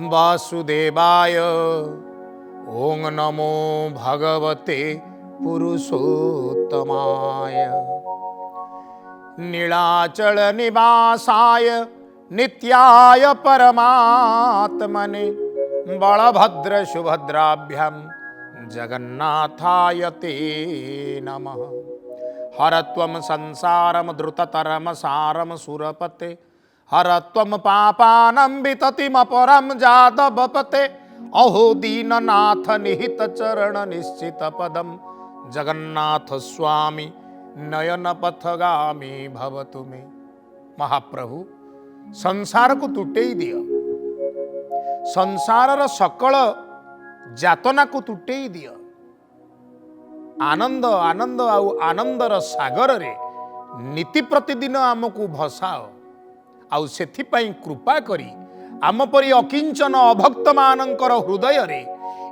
वासुदेवाय। ओं नमो भगवते पुरुषोत्तमाय। नीलाचल निवासाय नित्याय परमात्मने बलभद्र सुभद्राभ्यां जगन्नाथाय ते नमः। हरत्वं संसारं द्रुततरं सारं सुरपते। हरत्वं पापानं विततिमपरं जादवपते। अहो दीननाथ निहित चरण निश्चित पदम जगन्नाथ स्वामी नयन पथगामी भवतु मे। महाप्रभु संसार को तुटेई दियो, संसारर सकल जातना को तुटेई दियो। आनंद आनंद आउ आनंदर सागर रे नीति प्रतिदिन आमको भसाओ। आउ सेथिपाई कृपा करी आम परी अकिंचन अभक्त मानकर हृदय रे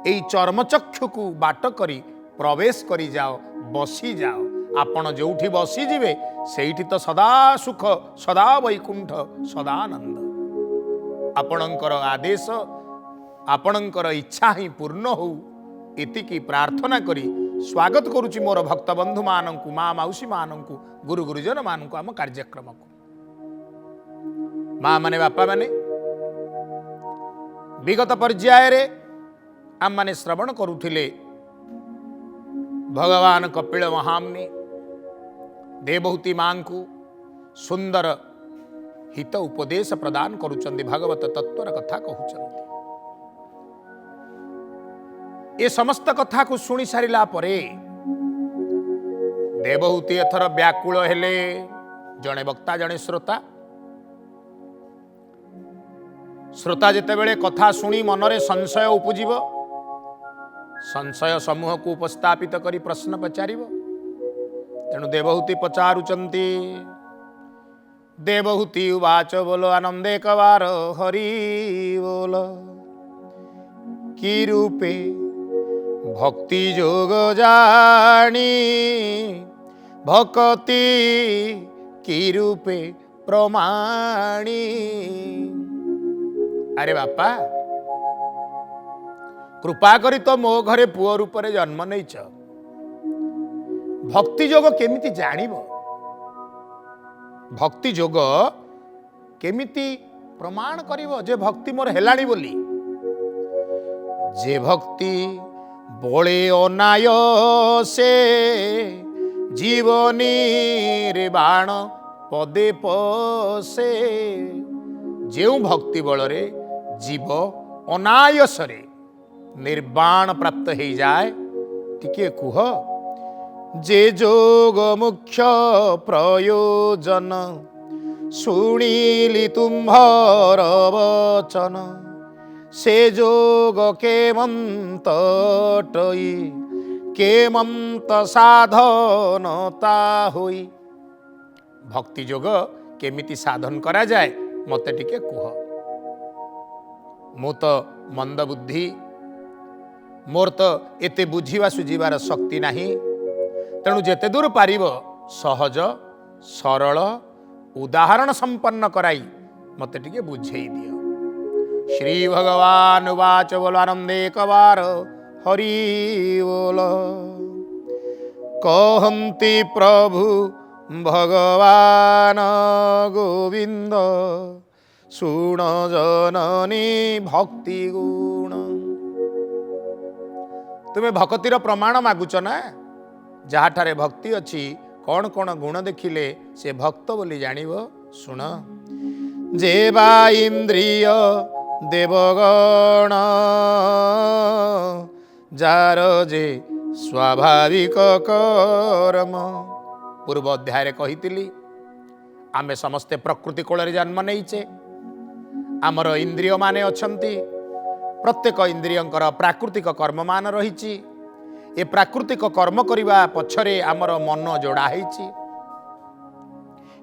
एई चर्मचक्षु को बाट करी प्रवेश करी जाओ, बसी जाओ। आपण जोठी बसी जिवे सेठी तो सदा सुख, सदा वैकुंठ, सदा आनंद। आपणकर आदेश, आपणकर इच्छा ही पूर्ण हो इतिकी प्रार्थना करी स्वागत करुची मोर भक्त बंधु मानंकु, माँ माउसी मानंकु, गुरु गुरुजन मानंकु आम कार्यक्रम को। माँ माने बापा माने विगत पर्याय रे आम माने श्रवण करुथिले भगवान कपिल महामुनि देवहूति माँ को सुंदर हित उपदेश प्रदान करुचंदी, भागवत तत्वर कथा कहउचंदी। ये समस्त कथा को सुनी सारिला परे देवहूति एथर व्याकुल हेले। जड़े वक्ता जड़े श्रोता, श्रोता जितेबेले कथा शुणी मनरे संशय उपजीव, संशय समूह को उपस्थापित करी प्रश्न पचारिब। तेणु देवहूति पचारुचंती। देवहूति उवाच बोलो आनंदे कवार हरि बोल। की रूपे भक्ति जोग जानी, भक्ति की रूपे प्रमाणी। अरे बापा कृपा करी तो मो घरे पुओ रूप रे जन्म नहींच, भक्ति जोग केमिति जानिब, भक्ति जोग केमिति प्रमाण करिब जे भक्ति मोर हेलाणी बोली। जे भक्ति बोले अनाय से जीवनी रे बाण पदे पसे। जेउ भक्ति बल रे जीव अनायसरे निर्वाण प्राप्त हो जाए, टिके कुह। जे जोग मुख्य प्रयोजन शुणिली तुम्भर वचन। से जोग केमंत टई केमंत साधनता होई। भक्ति जोग केमिति साधन करा जाए मते टिके कुह। मो तो मंद बुद्धि, मोर तो एते बुझीवा सुझीबार शक्ति नाही। तेणु जेते दूर पारिब सहज सरल उदाहरण संपन्न कराई मते टिके बुझेई दियो। श्री भगवान वाच बोल आनंदे कवार हरि बोल। कहन्ति प्रभु भगवान गोविंद, सुण जननी भक्ति गुण। तुम्हें भक्तिर प्रमाण मागुच ना, जहाँ ठारे भक्ति अच्छी कौन कौन गुण देखिले से भक्त बोली जानिब। सुन। जेबा इंद्रिय देवगण जार जे स्वाभाविक कर्म। पूर्व अध्याय कही आमे समस्ते प्रकृति कोल जन्म नहींचे। आमर इंद्रिय माने अछंती, प्रत्येक इंद्रियंकर प्राकृतिक कर्म मान रही। ए प्राकृतिक कर्म करने पछरे आमर मन जोड़ा है।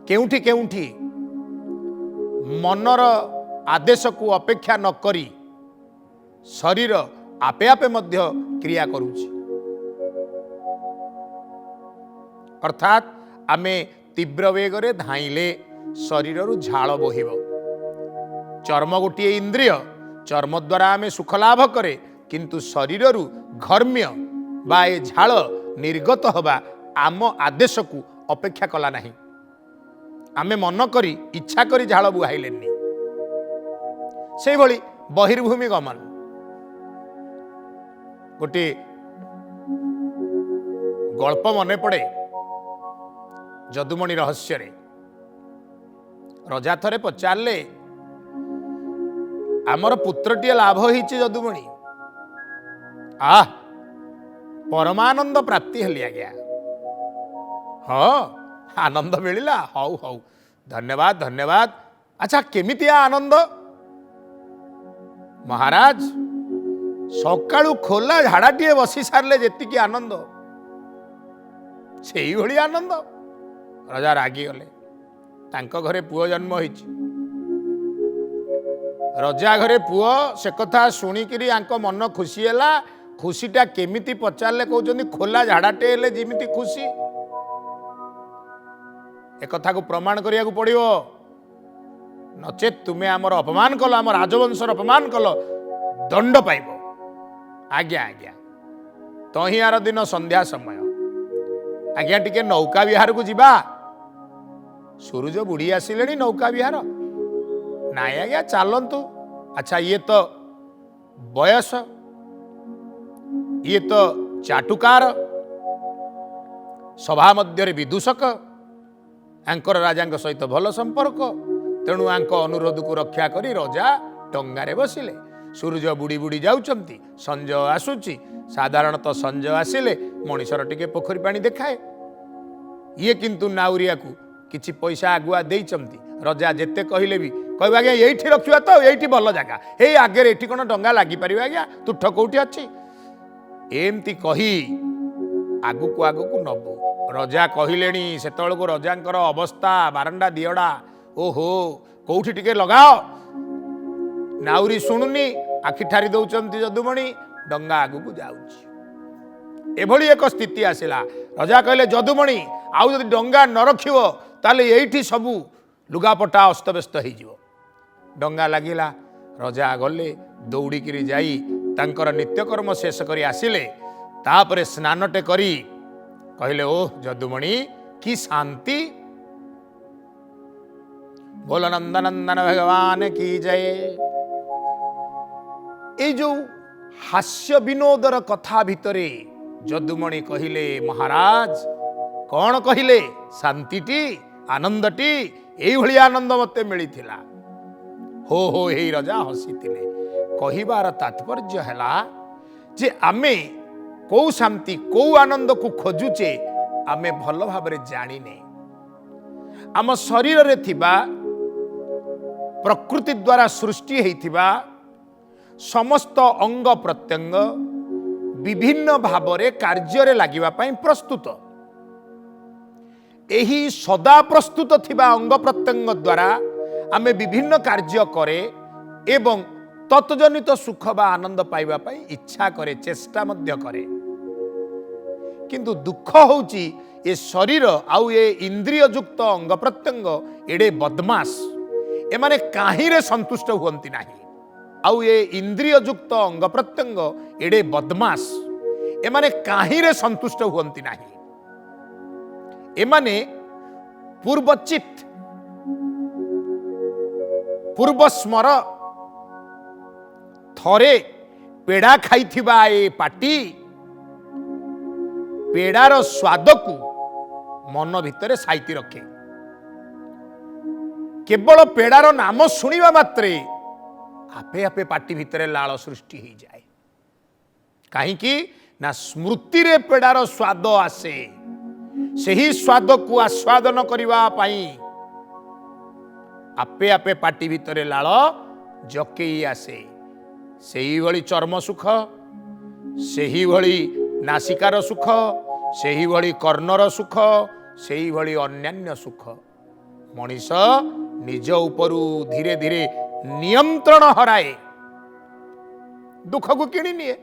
केउठी केउठी मनर आदेश को अपेक्षा न करी शरीर आपे आपे मध्य क्रिया करुछि। अर्थात आमे तीव्र वेगरे धाइले शरीर झाल बोहिब। चर्म गोटे इंद्रिय चर्म द्वारा आमे सुख लाभ करे किंतु शरीर घर्म्य बा ए झाल निर्गत हवा आम आदेश को अपेक्षा कला नहीं। आमे मन करी इच्छा करी झाल बुहाइलेनी। से भली बहिर्भूमि गमन गोटे गल्प मने पड़े जदुमणि रहस्य रे। रजा थरे पचारे आमर पुत्रटीए लाभ होइछि जदुमणि परमानंद प्राप्ति हली आज्ञा। हाँ आनंद मिलिला हौ हौ धन्यवाद धन्यवाद। अच्छा केमितिया आनंद महाराज सकाळु खोला झाड़ाटीए बसी सारे जेतिकी आनंद से भली आनंद। राजा रागी गले तांको घरे पुओ जन्म होइछि। रजा घरे पुओ से कथा शुणिकी आंको मन खुशी है। खुशीटा केमिति पचारे कहते खोला झाड़ाटे हेले जिमिति खुशी। एक कथा को प्रमाण करिया को पड़िबो नचेत तुम्हें आमर अपमान कल आम राजवंशर अपमान कल दंड पाइब। आज्ञा आज्ञा तो ही आर दिन संध्या समय आज्ञा टिके नौका विहार को जीवा। सूरज बुड़ी आसिले नौका विहार नाई आज्ञा चलतु। अच्छा ये तो बयस ये तो चाटुकार सभा मध्य विदूषक आंकर राजा सहित भल संपर्क तेणु आंक अनुरोध को रक्षा करी रजा डंगारे बसिले। सूरज बुड़ी बुड़ी जाउचंती संज आसुची। साधारणतः संज आसिले मनीषर टिके पोखरी पानी देखाए। ये किंतु नाउरिया को किछि पैसा आगुआ देइचंती। रजा जेते कहिले भी कहबा आज्ञा एठी रखिबा तो एठी भल जागा हे आगे एठी कोन डंगा लागि परिबा आज्ञा तुठ कोठी अछि एमती कही आगु को नबु। रजा कहलेनी सेतळ को रजांकर अवस्था बारंडा दियडा ओहो कोठी टिके लगाओ। नाउरी सुनुनी आखि ठारी दउचंती जदुमणि डंगा आगु को जाउची। एभली एक स्थिति आसिला। रजा कहले जदुमणि आउ जदि डंगा न रखिबो ताले एठी सबु लुगापटा अस्तव्यस्त हो जिवो। डंगा लागिला रजा गले दौड़िकी जाई तांकर नित्यकर्म शेष करी आसिले। तापरे स्नानटे करी कहले ओह जदुमणि की शांति। बोल नंदनंदन भगवान की जय। ये जो हास्य विनोदर कथा भितरे जदुमणि कहिले महाराज कौन कहिले शांतिटी आनंदटी एई भली आनंद मते मिलिथिला। हो हे रजा हसीथिले। कहिबार तात्पर्य हैला जे आमे कौ शांति कौ आनंद को खोजुचे आमे भल भाबरे जानिने। आम शरीर रे थिबा प्रकृति द्वारा सृष्टि हेथिबा समस्त अंग प्रत्यंग विभिन्न भावरे कार्य रे लागिबा पई प्रस्तुत। एही सदा प्रस्तुत थिबा अंग प्रत्यंग द्वारा आमे विभिन्न कार्य करे एवं तत्जनित सुख बा आनंद पाइबा पई इच्छा करे चेष्टा मध्य करे। किंतु दुख होउची ए शरीर आउ ए इंद्रिय युक्त अंग प्रत्यंग एडे बदमाश एमाने काहीरे संतुष्ट हुअंती नाही। आउ ए इंद्रिय युक्त अंग प्रत्यंग एडे बदमाश एमाने काहीरे संतुष्ट हुअंती नाही। एमाने पूर्वचित पूर्व स्मर थरे पेड़ा खाइथिबा ए पाटी पेड़ार स्वाद को मन भितर साइती रखे। केवल पेड़ार नाम शुणिबा मात्रे आपे आपे पाटी भितर लाल सृष्टि हो जाए। कहीं ना स्मृति रे पेड़ार स्वाद आसे सही स्वाद को आस्वादन करबा पई आपे आपे पाटी भितर लाल जकेई आसे। सेही भली चर्म सुख सेही भली नासिकार सुख सेही भली कर्णर सुख सेही भली अन्यान्य सुख मनीष निज उपरु धीरे धीरे नियंत्रण हराए दुख को किणी निए।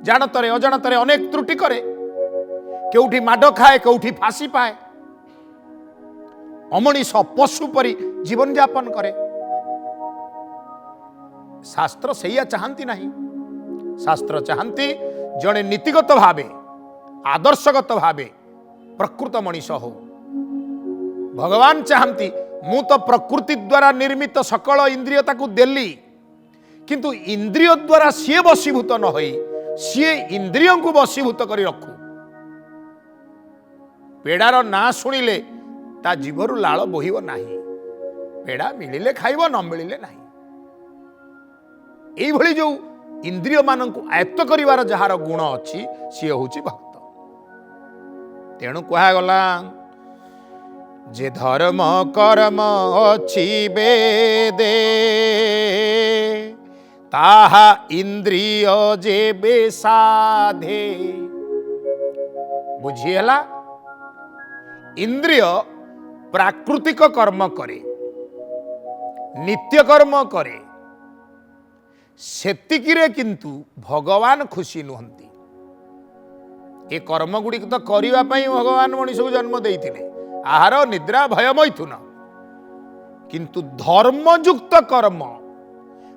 जानतरे अजाणतरे अनेक त्रुटि करे केउठी माड खाए केउठी फांसी पाए अमनीष पशु परी जीवन यापन करे। शास्त्र सैया चाहती नहीं। शास्त्र चाहती जड़े नीतिगत भावे आदर्शगत भावे प्रकृत मनीष हो। भगवान चाहती मु तो प्रकृति द्वारा निर्मित सकल इंद्रियता को देली, किंतु इंद्रिय द्वारा सी वशीभूत न हो, सी इंद्रियों को वशीभूत कर रखू। पेड़ार ना शुणिले ता जीभरु लाल बोहिब नाही। पेड़ा मिलिले खाइब, न मिलिले नाही। एई भली जो इंद्रिय मानक आयत्त करिवार जहार गुण अच्छी सी होची भक्त। तेणु कहगला जे धर्म कर्म अच्छी बेदे ताहा इंद्रिय जे बेसाधे। बुझीला, इंद्रिय प्राकृतिक कर्म करे, नित्य कर्म करे, सेतिकिरे किंतु भगवान खुशी नुहंती। ए कर्म गुड़ी तो करिवा पई भगवान मनीष को जन्म देइथिले, आहार निद्रा भय मैथुन। किंतु धर्मयुक्त कर्म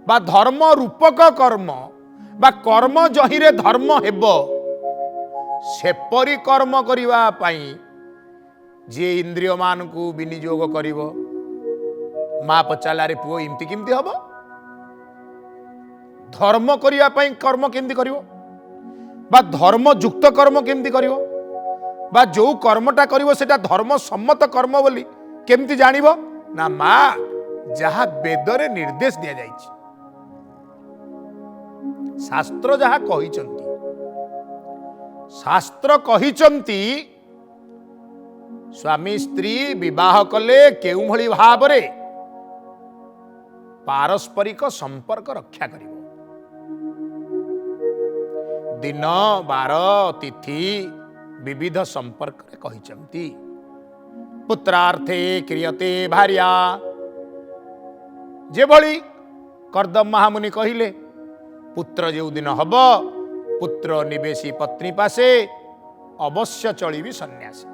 बा धर्म रूपक कर्म बा कर्म जहिरे धर्म हेब, सेपरी कर्म करिवा पई जे इंद्रिय मान को विनियोग करिवो। माँ पचारा रे पुओ इमती किमती हब? धर्म करिया पई कर्म केमती करिवो बा धर्म युक्त कर्म केमती करिवो बा जो कर्मटा करिवो सेटा धर्म सम्मत कर्म बोली केमती जानिबो ना? माँ जहा वेदरे निर्देश दिया जाइछि, शास्त्र जहा कहिचंती, शास्त्र कहिचंती स्वामी स्त्री विवाह कले केउ भली भावरे पारस्परिक संपर्क रक्षा करिवो। दिन बार तिथि विविध संपर्क रे कहिचंती। पुत्रार्थे क्रियते भार्या, जे भली कर्दम महामुनि कहिले पुत्र जो दिन हब पुत्र निवेशी पत्नी पासे अवश्य चलिबी सन्यासी।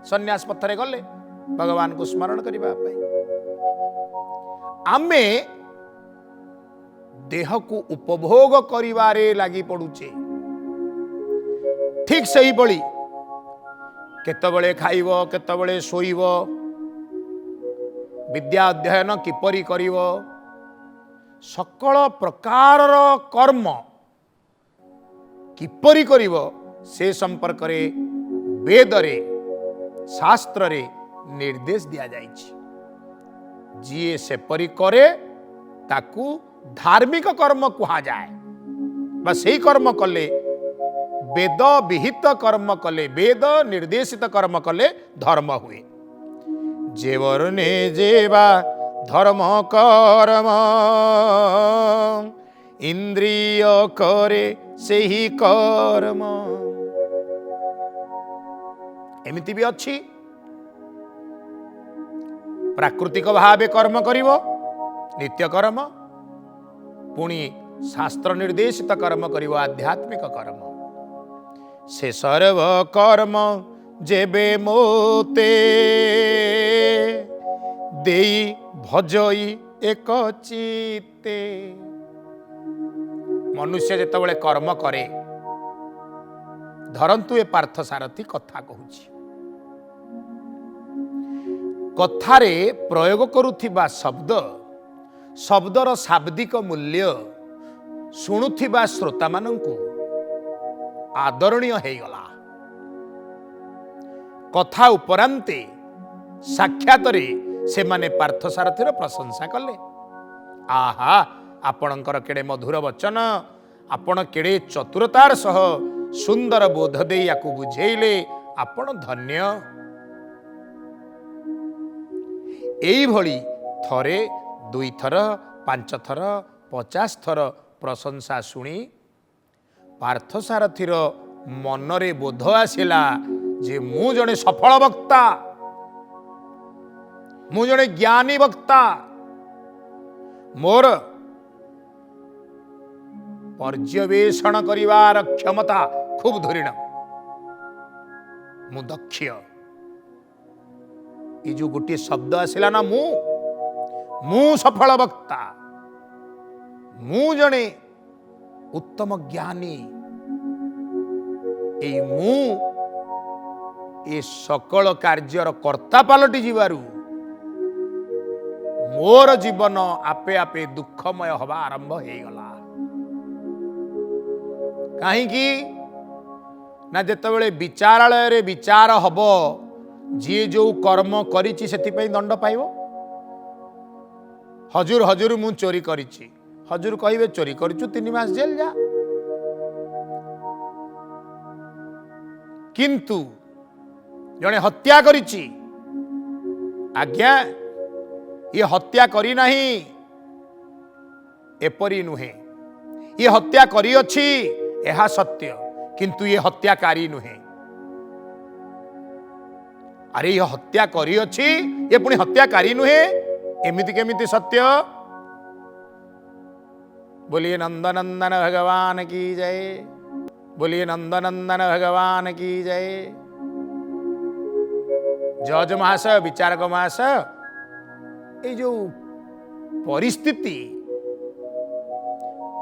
सन्यास पथरे गले भगवान को स्मरण करिबा पई। आमे देह को उपभोग करिवारे लागी पड़ुचे। ठीक सही बड़ी केतबळे खाइब, केतबळे सोइब, विद्या अध्ययन किपरि करिब, सकल प्रकारर कर्म किपरि करिब से संपर्क रे वेदरे शास्त्र रे निर्देश दिया जाइछि। जिए सेपरि करे ताकू धार्मिक कर्म कहा जाए। बस यही कर्म कले, वेद विहित कर्म कले, वेद निर्देशित कर्म कले धर्म हुए। जेवर ने जेवा धर्म कर्म इंद्रिय करे से ही कर्म। एमिति भी अच्छी प्राकृतिक भावे कर्म करिवो नित्य कर्म, पुणी शास्त्र निर्देशित कर्म करिवो आध्यात्मिक कर्म। से सर्व कर्म जेबे मोते देई भजई एक चित्ते। मनुष्य जेतबेले कर्म करे, धरंतु ए पार्थ सारथी कथा कहूची, कथारे प्रयोग करुथिबा शब्द, शब्दर शाब्दिक मूल्य शुणुथिबा श्रोता मानंकु आदरणीय हेगला। कथा उपरांते साक्षातरे से माने पार्थसारथीर प्रशंसा कले। आहा, आपणकर केड़े मधुर वचन, आपण केड़े चतुरतार सह सुंदर बोध दे याकु बुझेइले, आपण धन्य। एई भली थरे दुई थर पांच थर 50 थर प्रशंसा शुणी पार्थसारथीर मनरे बोध आसिला जे मु जने सफल वक्ता, मु जने ज्ञानी वक्ता, मोर पर्यवेक्षण करिवार क्षमता खूब धुरीण, मु दक्ष। ये जो गोटे शब्द आसिला ना, मु सफल वक्ता, मु जणे उत्तम ज्ञानी मु ए सकल कार्यर कर्ता पलटि जीवारु मोर जीवन आपे आपे दुखमय हवा आरंभ हो गला। कहीं ना जितेबाला विचारालय रे विचार हब जी जो कर्म करिछि सेतिपई दंड पाइब। हजूर हजूर मु चोरी करिछि, हजूर कहिबे चोरी करिछु 3 मास जेल जा। किंतु जणे हत्या करिछि, आज्ञा ये हत्या करी नहीं एपरी नुहे, ये हत्या करी अछि एहा सत्य, किंतु ये हत्याकारी नुहे। अरे ये हत्या करी अछि ये पुणी हत्याकारी नुहे, एमिति केमिति सत्य। बोलिए नंदनंदन भगवान की जय, बोलिए नंदनंदन भगवान की जय। जज महाशय, विचारक महाशय, ये जो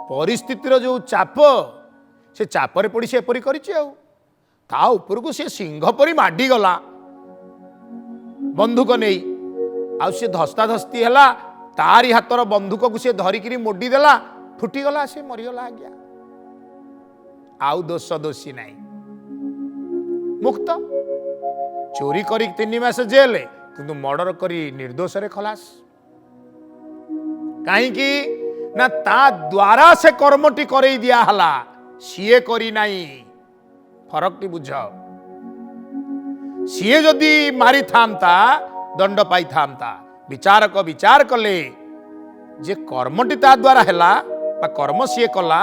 परिस्थितिर जो चाप से चापरे पड़ी से एपरी करिछि आ ता उपरको से सिंह परी माडी गला बंधुक नहीं आ से धस्ता धस्ती हला, तारी हातर बंधुक को से धरिकी मोड़ी देला, फुटीगला, से मरीगला। आज्ञा आउ दोष दोषी नहीं, मुक्त। चोरी करी 3 मास जेल, किंतु मर्डर करी निर्दोष रे खलास। कहीं ना ता द्वारा से कर्मटी करई दिया हला, सीए करी नहीं। फरक टी बुझ। सीए जदि मारी थामता दंड पाई थामता। विचारक विचार कले जे कर्मटी ता द्वारा हैला बा कर्म सीए कला,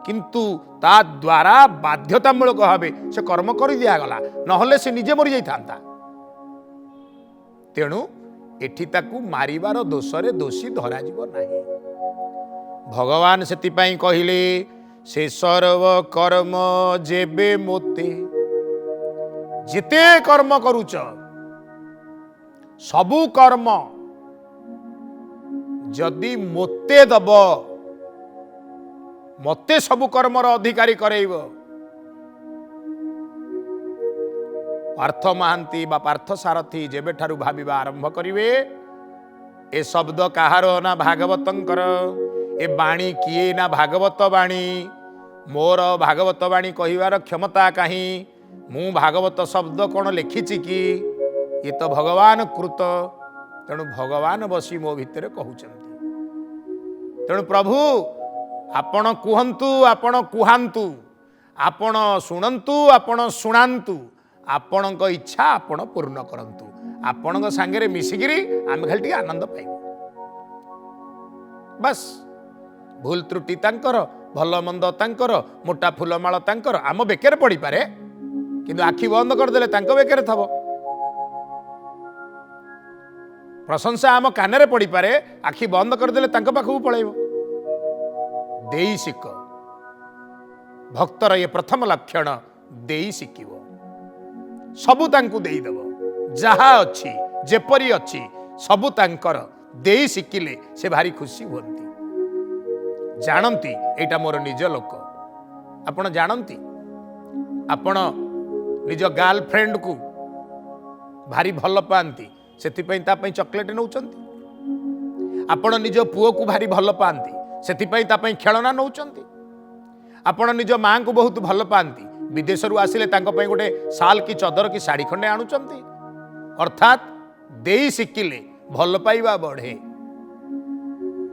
किंतु ता द्वारा बाध्यतामूलक भावे से कर्म कर दिया गला, नहले से निजे मरी जाइथांता। तेणु एठी ताकू मारिबार दोषरे दोषी धरा जीव नाही। भगवान सेतिपाई कहिले से सर्व कर्म जेबे मोते, जिते कर्म करूच सबु कर्म जदि मोते दब, मते सबु कर्मर अधिकारी करैब। पार्थ महांती बा पार्थ सारथी जेबे ठारू भाविबा आरंभ करिवे, ए शब्द काहार ना भागवतंकर, ए बाणी किए ना भागवत बाणी। मोर भागवत बाणी कहिवार क्षमता काहीं, मु भागवत शब्द कौन लिखिछि कि, ये तो भगवान कृत। तेणु भगवान बसी मो भितर कहउचंती। तेणु प्रभु आपण कुहंतु, आपण कुहांतु, आपण शुणंतु, आपण शुणांतु, आपणक इच्छा आपण पूर्ण करंतु। आपणक सांगरे मिसिगिरी आम खाली आनंद पाइबु। बस भूल त्रुटि तांकर, भल मंद तांकर, मोटा फूलमाल तांकर आम बेकेर पड़ी पारे, किंतु आखि बंद करदेले तांको बेकेर थब। प्रशंसा आम कानरे पड़ी पारे, आखि बंद करदेले तांको पाखु पळैबो। देई सिक भक्तर ये प्रथम लक्षण, देई सिकिबो। सबु तांकु देई देबो, जहा अछि जेपरी अछि सबु तांकर देई सिकिले से भारी खुशी हुअंती। जानती एटा मोर निज लोक। आपण जानती आपण निज गर्लफ्रेंड को भारी भल पाती, सेतिपई ता पई चॉकलेट नौचंती। आपण निज पुओ को भारी भल पाती, सेतिपई ता पई खेलना नौचंती। आपण निज मां को बहुत भल पाती, विदेश रु आसिले तांको पई गोटे साल की चदर की साड़ी खंडे आणुचंती। अर्थात देई सिकिले भल पाइबा बढ़े।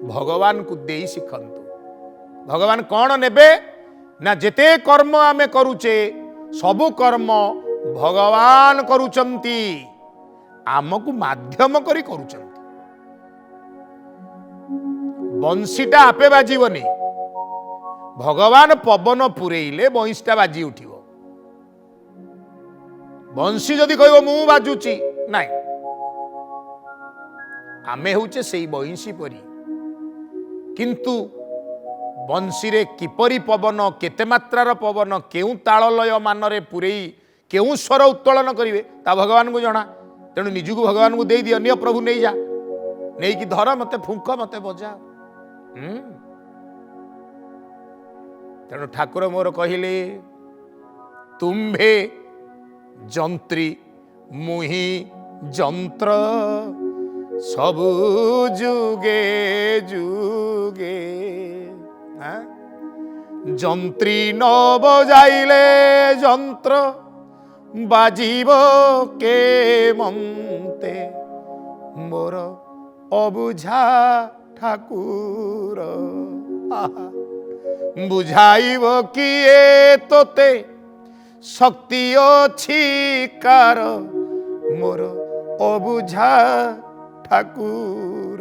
भगवान को देई सिखंतु। भगवान कौन नेबे ना, जेते कर्म आमे करूचे सबु कर्म भगवान करूचंती, आमको माध्यम करी करूचंती। बंशीटा आपे बाजीवनी, भगवान पवन पुरेइले बंशीटा बाजी उठिबो। बंशी जदि कहबो मु बाजुची नाइ, आमे होचे सेई बंशी परी। किंतु बंशी रे किपरि पवन, केते मात्रार पवन, केउ ताललय मानरे पुरेई केउ स्वर उत्तोलन करिवे ता भगवान को जणा। तेणु निजु को भगवान को दे दियो, निय प्रभु नहीं जा, नहीं कि धर मते फुंक मते बजा। तेणु ठाकुर मोर कहले तुम्भे जंत्री मुहि जंत्र सबु जुगे जुगे। जंत्री न बजाइले जंत्र बाजीब के मंते मोर अबुझा ठाकुर। बुझाइब किए तोते शक्ति अछि कार मोर अबुझा ठाकुर।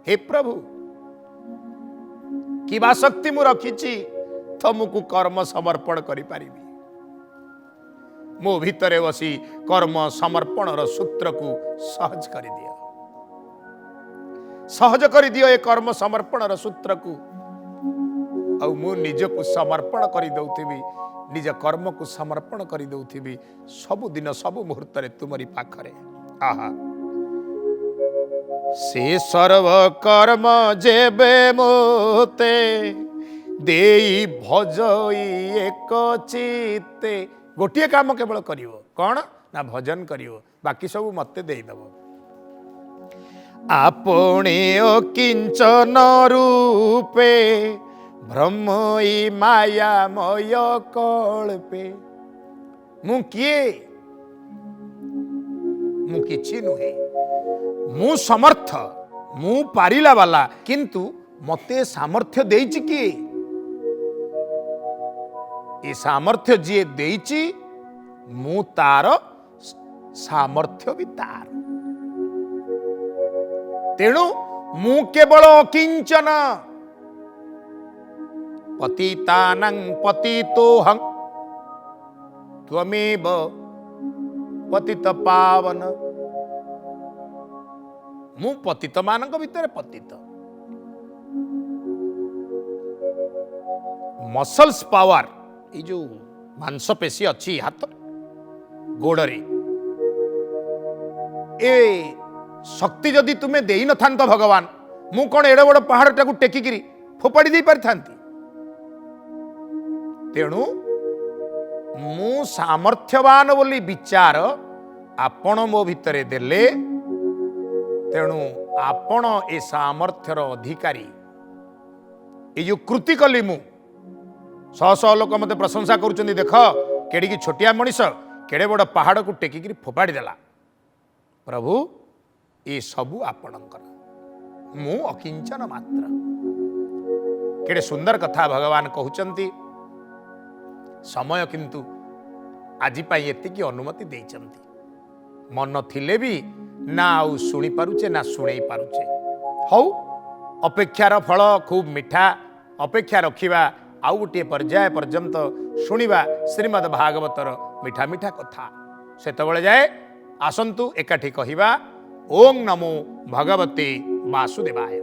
हे प्रभु किबा शक्ति मु रखिछि तुमको कर्म समर्पण करि पारिबी। मो भितरे बसी कर्म समर्पणर सूत्र को सहज कर दियो, सहज कर दियो ए कर्म समर्पणर सूत्र को। आ मु निज को समर्पण कर दउथिबी, निज कर्म को समर्पण कर दउथिबी सब दिन सब मुहूर्त रे तुमरी पाखरे। आहा से सर्व कर्म जेबे मोते देई भजई एक चित्ते। गोटे काम केवल करिवो कौन ना भजन करिवो, बाकी सब मते देई दबो। आपणे किंचन रूपे ब्रह्मई मायामय कल्पे। मु किए मु किछि नुहे, मु समर्थ मु पारिला वाला, किंतु मते सामर्थ्य देइछि किए? ए सामर्थ्य जी देइछि मु तार सामर्थ्य भी तार। तेणु मु केवल अकिंचन पतितानां पतितोहं त्वमेव पतित पावन। मु पतित मानक भितर पतित। मसल्स पावर ये जो मांसपेशी अच्छी हाथ गोड़े ए शक्ति जदि तुम्हें दे न था भगवान मु कौन एड़े बड़ पहाड़ टाक टेकिकी फोपाड़ी दे पारि था। तेणु मु सामर्थ्यवान बोली विचार आपण मो भितरे देले। तेणु आपण ए सामर्थ्यर अधिकारी। ये जो कृति कली मु शह शह लोक मत प्रशंसा करुँच देख केड़ी छोटिया मनीष केड़े बड़ पहाड़ को टेकिकी फोपाड़ी देला। प्रभु ये सबू आपणकर, मु अकिंचन मात्र। केड़े सुंदर कथा भगवान कहउचंती। समय किंतु आज एतिकी अनुमति देइचंती। मन थिले भी ना आउ शुणी पारुचे ना शुणई पारुचे। हौ अपेक्षार फल खूब मीठा। अपेक्षा रखिबा आउ गोटे पर्याय पर्यंत शुणिबा श्रीमद् भागवतर मीठा मीठा कथा। सेतबेले जाए आसंतु एकाठी कहिबा ओम नमो भगवते वासुदेवाय।